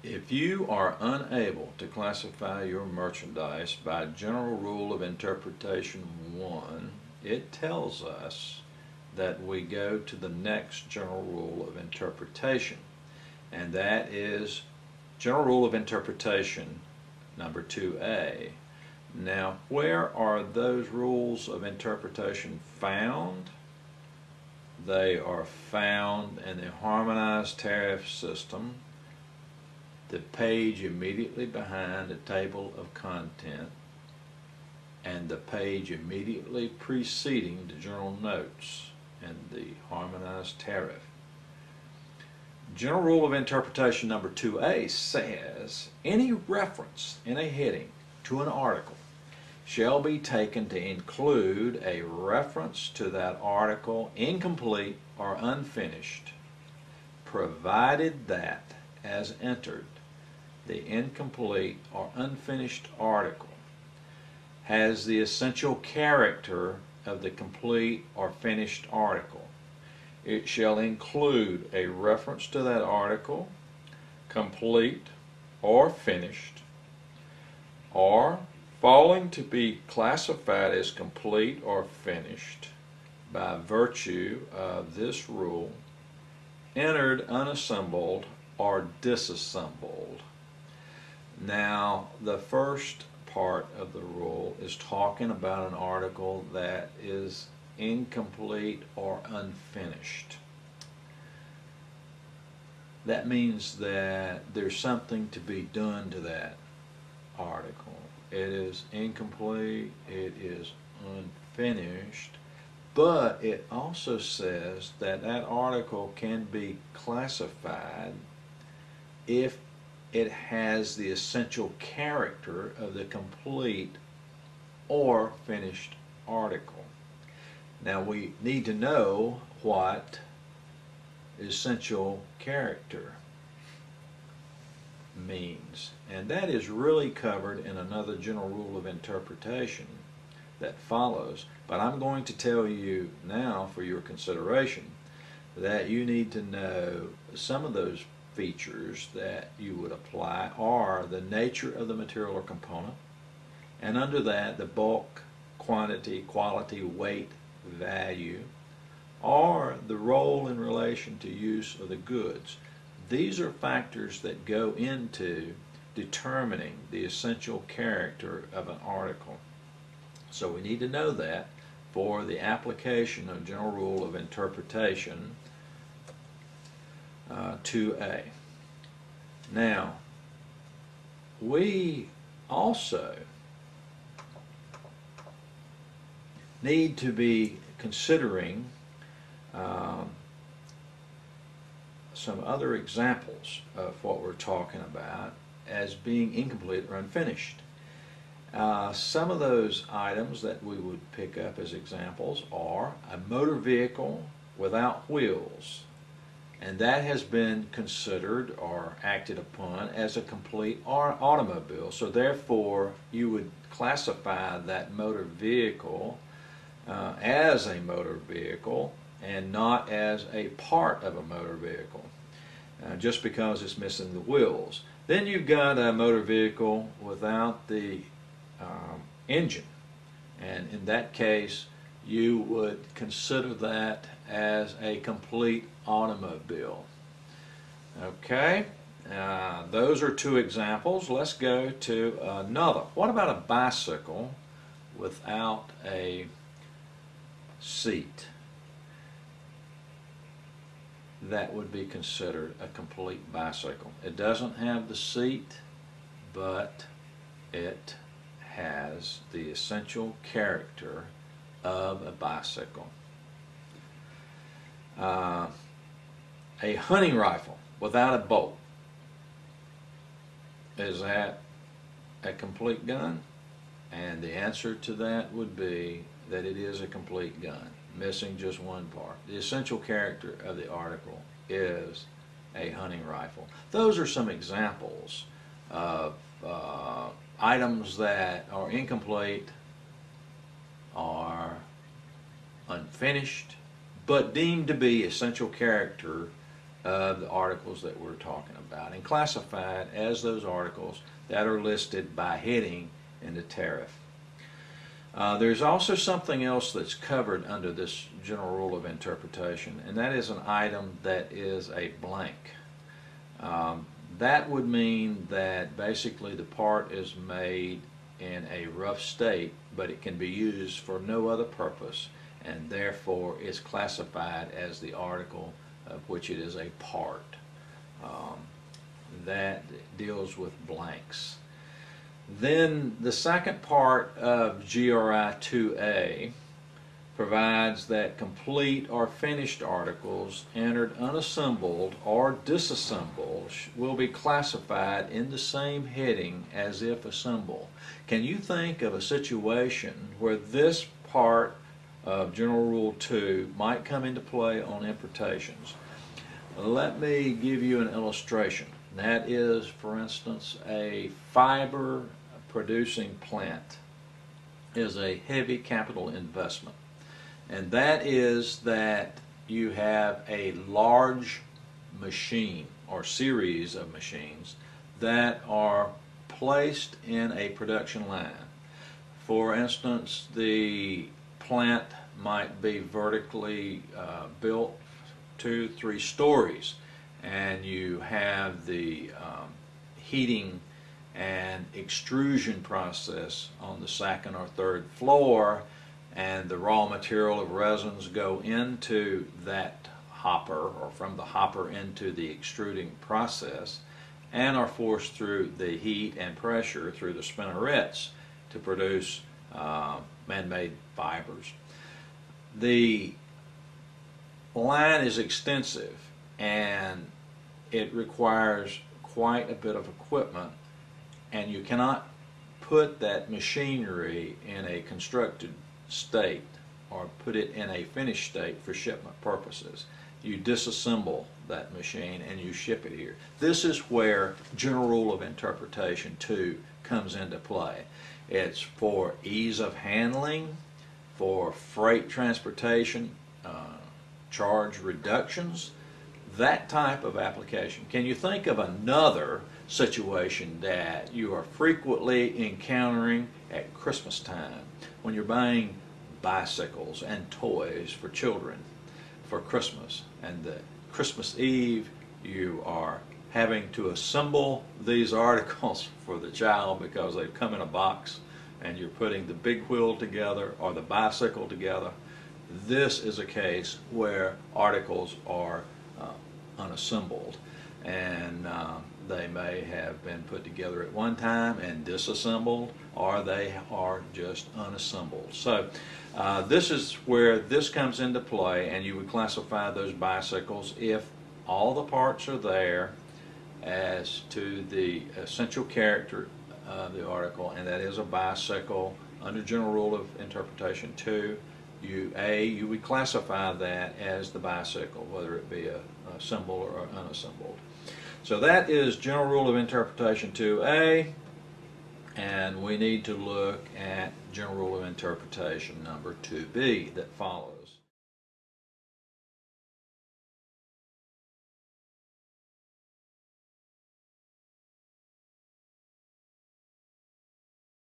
If you are unable to classify your merchandise by General Rule of Interpretation 1, it tells us that we go to the next General Rule of Interpretation, and that is General Rule of Interpretation number 2A. Now, where are those rules of interpretation found? They are found in the Harmonized Tariff System, the page immediately behind the table of content, and the page immediately preceding the journal notes and the Harmonized Tariff. General Rule of Interpretation number 2A says any reference in a heading to an article shall be taken to include a reference to that article, incomplete or unfinished, provided that, as entered, the incomplete or unfinished article has the essential character of the complete or finished article. It shall include a reference to that article, complete or finished, or falling to be classified as complete or finished by virtue of this rule, entered unassembled or disassembled. Now, the first part of the rule is talking about an article that is incomplete or unfinished. That means that there's something to be done to that article. It is incomplete, it is unfinished, but it also says that that article can be classified if it has the essential character of the complete or finished article. Now we need to know what essential character means, and that is really covered in another general rule of interpretation that follows, but I'm going to tell you now for your consideration that you need to know some of those features that you would apply are the nature of the material or component, and under that the bulk, quantity, quality, weight, value, or the role in relation to use of the goods. These are factors that go into determining the essential character of an article. So we need to know that for the application of General Rule of Interpretation 2A. Now, we also need to be considering some other examples of what we're talking about as being incomplete or unfinished. Some of those items that we would pick up as examples are a motor vehicle without wheels, and that has been considered or acted upon as a complete automobile. So therefore you would classify that motor vehicle as a motor vehicle and not as a part of a motor vehicle, just because it's missing the wheels. Then you've got a motor vehicle without the engine, and in that case you would consider that as a complete automobile. Okay, those are two examples. Let's go to another. What about a bicycle without a seat? That would be considered a complete bicycle. It doesn't have the seat, but it has the essential character of a bicycle. A hunting rifle without a bolt, is that a complete gun? And the answer to that would be that it is a complete gun, missing just one part. The essential character of the article is a hunting rifle. Those are some examples of items that are incomplete, are unfinished, but deemed to be essential character of the articles that we're talking about and classified as those articles that are listed by heading in the tariff. There's also something else that's covered under this general rule of interpretation, and that is an item that is a blank. That would mean that basically the part is made in a rough state, but it can be used for no other purpose, and therefore is classified as the article of which it is a part. That deals with blanks. Then the second part of GRI 2A provides that complete or finished articles entered unassembled or disassembled will be classified in the same heading as if assembled. Can you think of a situation where this part of General Rule 2 might come into play on importations? Let me give you an illustration. That is, for instance, a fiber producing plant is a heavy capital investment. And that is that you have a large machine or series of machines that are placed in a production line. For instance, the plant might be vertically built 2-3 stories, and you have the heating and extrusion process on the second or third floor, and the raw material of resins go into that hopper, or from the hopper into the extruding process, and are forced through the heat and pressure through the spinnerets to produce man-made fibers. The line is extensive, and it requires quite a bit of equipment, and you cannot put that machinery in a constructed state or put it in a finished state for shipment purposes. You disassemble that machine and you ship it here. This is where General Rule of Interpretation 2 comes into play. It's for ease of handling, for freight transportation, charge reductions, that type of application. Can you think of another situation that you are frequently encountering at Christmas time when you're buying bicycles and toys for children for Christmas, and the Christmas Eve you are having to assemble these articles for the child because they've come in a box, and you're putting the big wheel together or the bicycle together? This is a case where articles are unassembled, and they may have been put together at one time and disassembled, or they are just unassembled. So this is where this comes into play, and you would classify those bicycles if all the parts are there as to the essential character of the article, and that is a bicycle. Under General Rule of Interpretation 2, you would classify that as the bicycle, whether it be assembled or unassembled. So that is General Rule of Interpretation 2A, and we need to look at General Rule of Interpretation number 2B that follows.